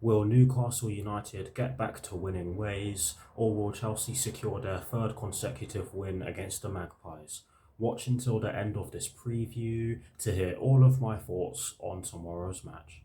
Will Newcastle United get back to winning ways, or will Chelsea secure their third consecutive win against the Magpies? Watch until the end of this preview to hear all of my thoughts on tomorrow's match.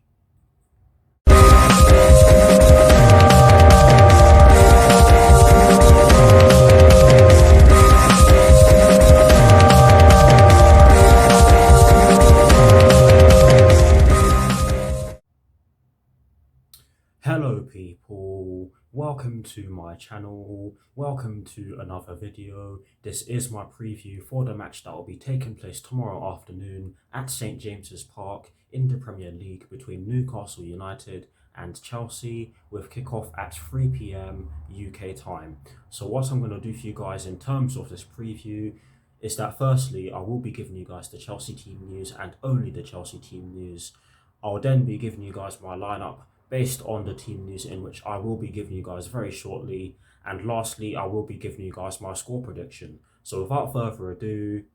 Hello people, welcome to my channel, welcome to another video. This is my preview for the match that will be taking place tomorrow afternoon at St James's Park in the Premier League between Newcastle United and Chelsea, with kickoff at 3 p.m. UK time. So what I'm going to do for you guys in terms of this preview is that firstly, I will be giving you guys the Chelsea team news and only the Chelsea team news. I'll then be giving you guys my lineup based on the team news, in which I will be giving you guys very shortly. And lastly, I will be giving you guys my score prediction. So without further ado,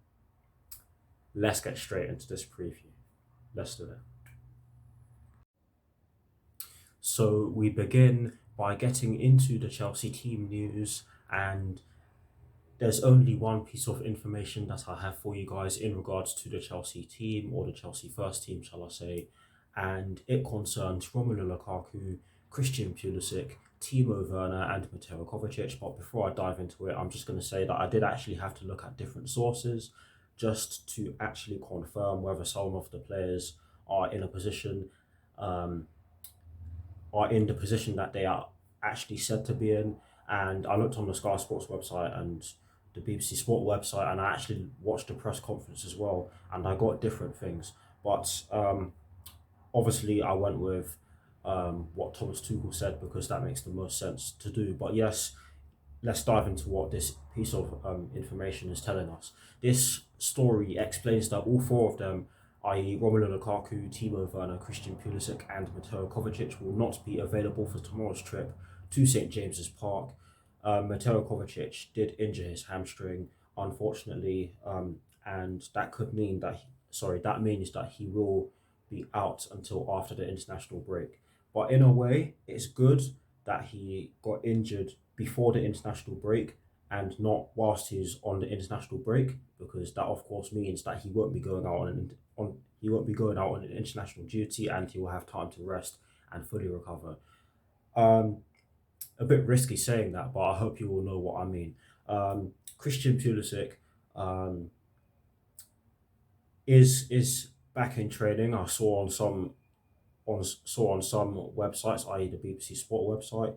let's get straight into this preview. Let's do it. So we begin by getting into the Chelsea team news, and there's only one piece of information that I have for you guys in regards to the Chelsea team, or the Chelsea first team, shall I say, and it concerns Romelu Lukaku, Christian Pulisic, Timo Werner and Mateo Kovacic. But before I dive into it, I'm just going to say that I did actually have to look at different sources just to actually confirm whether some of the players are in a position, are in the position that they are actually said to be in. And I looked on the Sky Sports website and the BBC Sport website, and I actually watched the press conference as well, and I got different things. But obviously, I went with what Thomas Tuchel said because that makes the most sense to do. But yes, let's dive into what this piece of information is telling us. This story explains that all four of them, i.e. Romelu Lukaku, Timo Werner, Christian Pulisic and Mateo Kovacic, will not be available for tomorrow's trip to St James's Park. Mateo Kovacic did injure his hamstring, unfortunately, and that could mean that that means that he will be out until after the international break. But in a way, it's good that he got injured before the international break and not whilst he's on the international break, because that of course means that he won't be going out on an international duty, and he will have time to rest and fully recover. A bit risky saying that, but I hope you all know what I mean. Christian Pulisic is back in training. I saw on some websites, i.e. the BBC Sport website,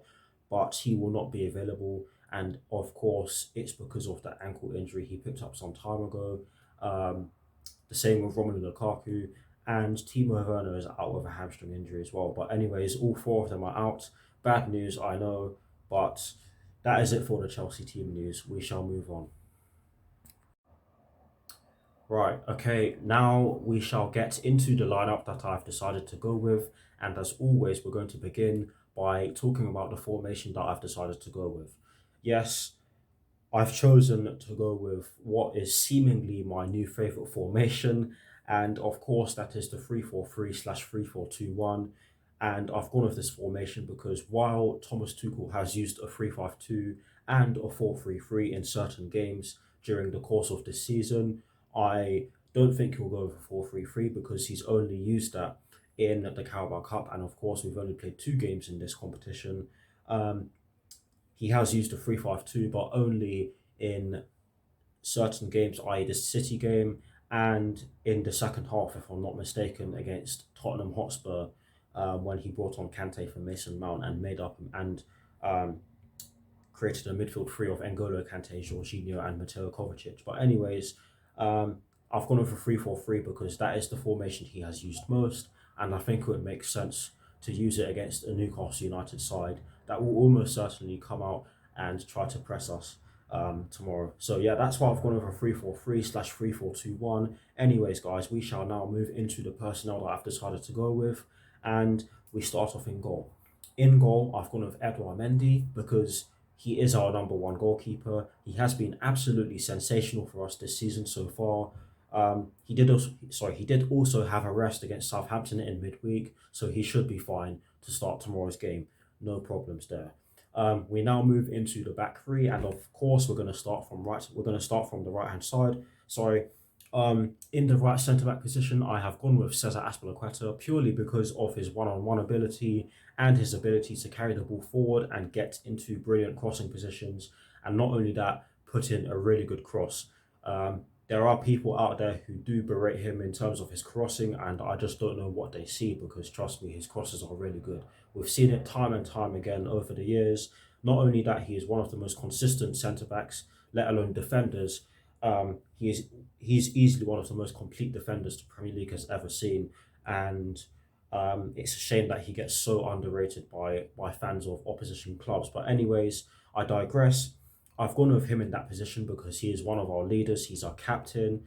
but he will not be available. And of course, it's because of that ankle injury he picked up some time ago. The same with Romelu Lukaku, and Timo Werner is out with a hamstring injury as well. But anyways, all four of them are out. Bad news, I know, but that is it for the Chelsea team news. We shall move on. Right, okay, now we shall get into the lineup that I've decided to go with. And as always, we're going to begin by talking about the formation that I've decided to go with. Yes, I've chosen to go with what is seemingly my new favourite formation. And of course, that is the 3-4-3/3-4-2-1. And I've gone with this formation because while Thomas Tuchel has used a 3-5-2 and a 4-3-3 in certain games during the course of this season, I don't think he'll go with 4-3-3 because he's only used that in the Carabao Cup, and of course we've only played 2 games in this competition. He has used a 3-5-2, but only in certain games, i.e. the City game and in the second half, if I'm not mistaken, against Tottenham Hotspur, when he brought on Kante for Mason Mount and made up and created a midfield three of N'Golo Kante, Jorginho and Mateo Kovacic. But anyways, I've gone with a 3-4-3 because that is the formation he has used most, and I think it would make sense to use it against a Newcastle United side that will almost certainly come out and try to press us tomorrow. So yeah, that's why I've gone with a 3-4-3/3-4-2-1. Anyways, guys, we shall now move into the personnel that I've decided to go with, and we start off in goal. In goal, I've gone with Edouard Mendy because he is our number one goalkeeper. He has been absolutely sensational for us this season so far. He did also have a rest against Southampton in midweek, so he should be fine to start tomorrow's game. No problems there. We now move into the back three, and of course we're going to start from right. We're going to start from the right hand side. Sorry. In the right centre back position, I have gone with Cesar Azpilicueta purely because of his one-on-one ability and his ability to carry the ball forward and get into brilliant crossing positions. And not only that, put in a really good cross. There are people out there who do berate him in terms of his crossing, and I just don't know what they see because, trust me, his crosses are really good. We've seen it time and time again over the years. Not only that, he is one of the most consistent centre backs, let alone defenders. He's easily one of the most complete defenders the Premier League has ever seen, and it's a shame that he gets so underrated by fans of opposition clubs. But anyways, I digress. I've gone with him in that position because he is one of our leaders. He's our captain.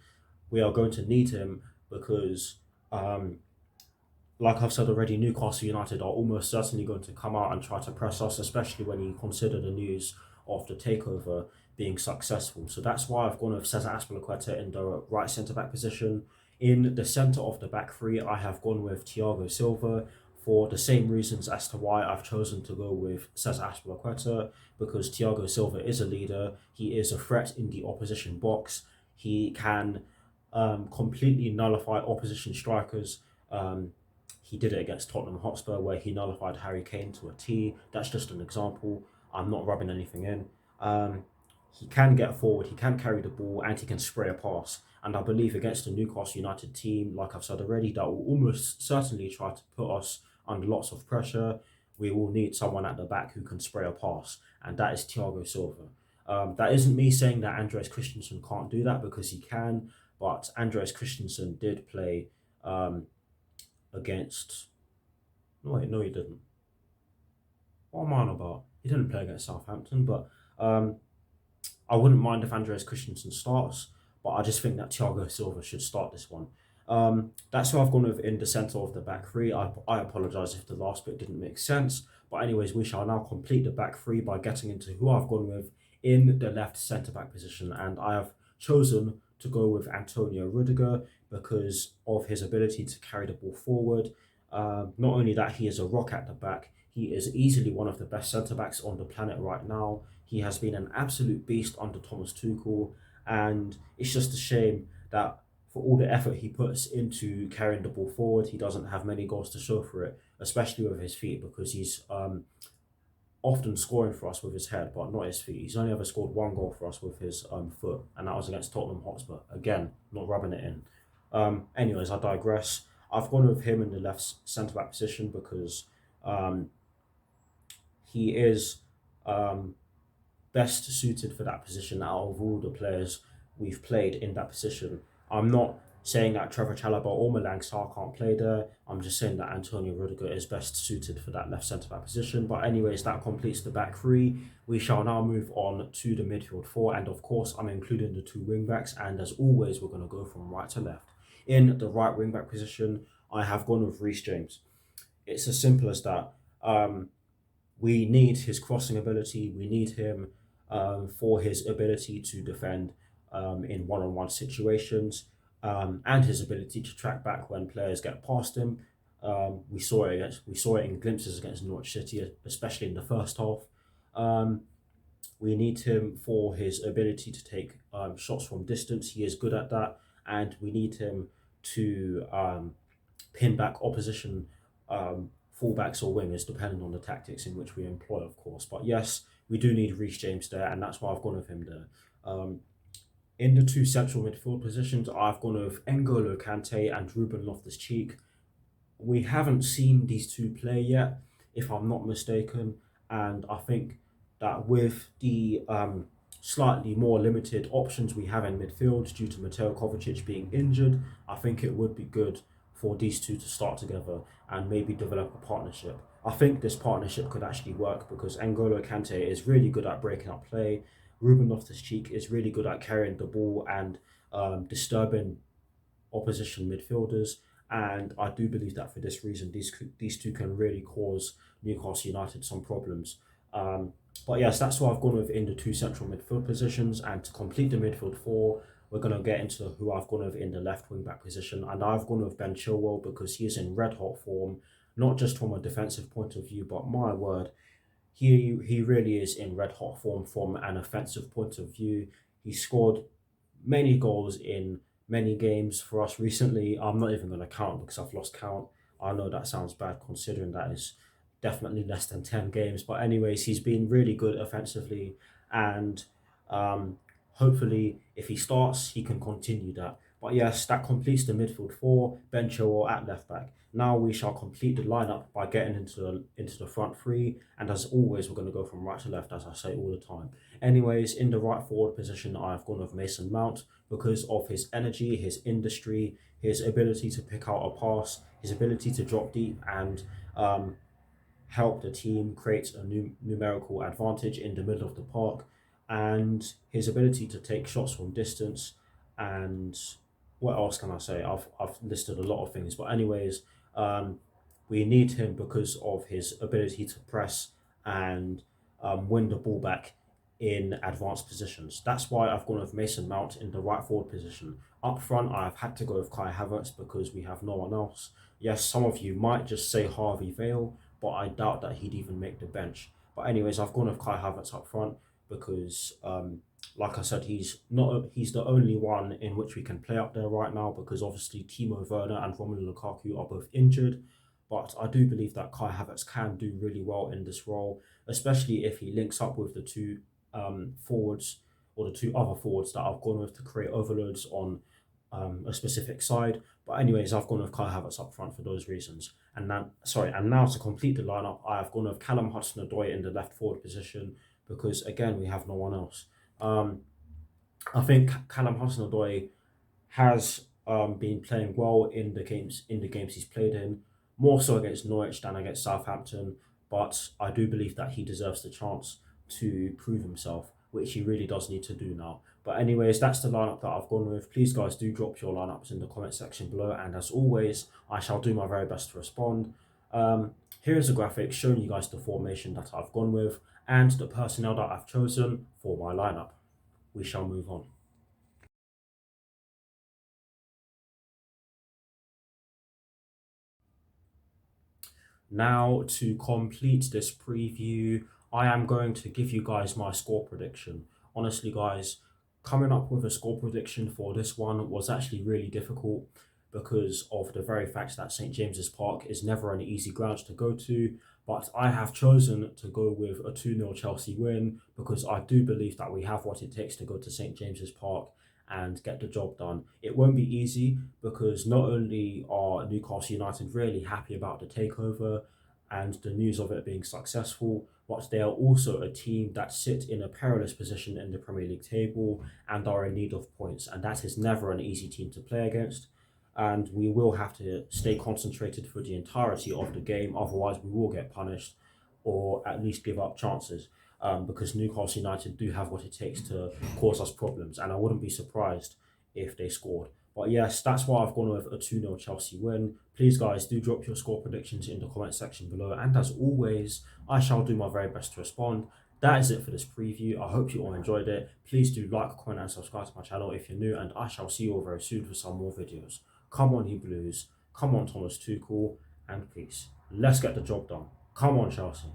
We are going to need him because, like I've said already, Newcastle United are almost certainly going to come out and try to press us, especially when you consider the news of the takeover being successful. So that's why I've gone with Cesar Azpilicueta in the right centre back position. In the centre of the back three, I have gone with Thiago Silva for the same reasons as to why I've chosen to go with Cesar Azpilicueta, because Thiago Silva is a leader. He is a threat in the opposition box. He can completely nullify opposition strikers. He did it against Tottenham Hotspur where he nullified Harry Kane to a T. That's just an example. I'm not rubbing anything in. He can get forward, he can carry the ball, and he can spray a pass. And I believe against the Newcastle United team, like I've said already, that will almost certainly try to put us under lots of pressure. We will need someone at the back who can spray a pass, and that is Thiago Silva. That isn't me saying that Andreas Christensen can't do that, because he can, but Andreas Christensen did play against... No, wait, no, he didn't. What am I on about? He didn't play against Southampton, but I wouldn't mind if Andreas Christensen starts, but I just think that Thiago Silva should start this one. That's who I've gone with in the centre of the back three. I apologise if the last bit didn't make sense, but anyways, we shall now complete the back three by getting into who I've gone with in the left centre back position, and I have chosen to go with Antonio Rudiger because of his ability to carry the ball forward. Not only that, he is a rock at the back. He is easily one of the best centre-backs on the planet right now. He has been an absolute beast under Thomas Tuchel, and it's just a shame that for all the effort he puts into carrying the ball forward, he doesn't have many goals to show for it, especially with his feet, because he's often scoring for us with his head, but not his feet. He's only ever scored one goal for us with his foot, and that was against Tottenham Hotspur. Again, not rubbing it in. Anyways, I digress. I've gone with him in the left centre-back position because he is best suited for that position out of all the players we've played in that position. I'm not saying that Trevor Chalobah or Malang Sarr can't play there. I'm just saying that Antonio Rudiger is best suited for that left centre-back position. But anyways, that completes the back three. We shall now move on to the midfield four. And of course, I'm including the two wing-backs. And as always, we're going to go from right to left. In the right wing-back position, I have gone with Reece James. It's as simple as that. We need his crossing ability. We need him for his ability to defend in one-on-one situations, and his ability to track back when players get past him. We saw it in glimpses against Norwich City, especially in the first half. We need him for his ability to take shots from distance. He is good at that, and we need him to pin back opposition fullbacks or wingers, depending on the tactics in which we employ, of course. But yes, we do need Reece James there, and that's why I've gone with him there. In the two central midfield positions, I've gone with N'Golo Kante and Ruben Loftus-Cheek. We haven't seen these two play yet, if I'm not mistaken, and I think that with the slightly more limited options we have in midfield due to Mateo Kovacic being injured, I think it would be good for these two to start together and maybe develop a partnership. I think this partnership could actually work because N'Golo Kante is really good at breaking up play. Ruben Loftus-Cheek is really good at carrying the ball and disturbing opposition midfielders. And I do believe that for this reason, these two can really cause Newcastle United some problems. But yes, that's what I've gone with in the two central midfield positions. And to complete the midfield four, we're going to get into who I've gone with in the left wing back position. And I've gone with Ben Chilwell because he is in red hot form, not just from a defensive point of view, but my word, he really is in red hot form from an offensive point of view. He scored many goals in many games for us recently. I'm not even going to count because I've lost count. I know that sounds bad considering that is definitely less than 10 games. But, anyways, he's been really good offensively. And hopefully, if he starts, he can continue that. But yes, that completes the midfield four, Ben Chilwell at left back. Now we shall complete the lineup by getting into the front three. And as always, we're going to go from right to left, as I say all the time. Anyways, in the right forward position, I've gone with Mason Mount because of his energy, his industry, his ability to pick out a pass, his ability to drop deep and help the team create a numerical advantage in the middle of the park, and his ability to take shots from distance. And what else can I say? I've listed a lot of things, but anyways, we need him because of his ability to press and win the ball back in advanced positions. That's why I've gone with Mason Mount in the right forward position. Up front, I've had to go with Kai Havertz because we have no one else. Yes, some of you might just say Harvey Vale, but I doubt that he'd even make the bench. But anyways, I've gone with Kai Havertz up front because, like I said, he's the only one in which we can play up there right now because obviously Timo Werner and Romelu Lukaku are both injured. But I do believe that Kai Havertz can do really well in this role, especially if he links up with the two forwards or the two other forwards that I've gone with to create overloads on a specific side. But anyways, I've gone with Kai Havertz up front for those reasons. And now to complete the lineup, I've gone with Callum Hudson-Odoi in the left forward position because again we have no one else. I think Callum Hudson-Odoi has been playing well in the games he's played in, more so against Norwich than against Southampton. But I do believe that he deserves the chance to prove himself, which he really does need to do now. But anyways, that's the lineup that I've gone with. Please guys do drop your lineups in the comment section below, and as always, I shall do my very best to respond. Here is a graphic showing you guys the formation that I've gone with and the personnel that I've chosen for my lineup. We shall move on. Now, to complete this preview, I am going to give you guys my score prediction. Honestly, guys, coming up with a score prediction for this one was actually really difficult because of the very fact that St James's Park is never an easy ground to go to. But I have chosen to go with a 2-0 Chelsea win because I do believe that we have what it takes to go to St James's Park and get the job done. It won't be easy because not only are Newcastle United really happy about the takeover and the news of it being successful, but they are also a team that sit in a perilous position in the Premier League table and are in need of points. And that is never an easy team to play against. And we will have to stay concentrated for the entirety of the game, otherwise we will get punished or at least give up chances. Because Newcastle United do have what it takes to cause us problems, and I wouldn't be surprised if they scored. But yes, that's why I've gone with a 2-0 Chelsea win. Please guys, do drop your score predictions in the comment section below, and as always, I shall do my very best to respond. That is it for this preview. I hope you all enjoyed it. Please do like, comment and subscribe to my channel if you're new, and I shall see you all very soon for some more videos. Come on, you Blues. Come on, Thomas Tuchel, and peace. Let's get the job done. Come on, Chelsea.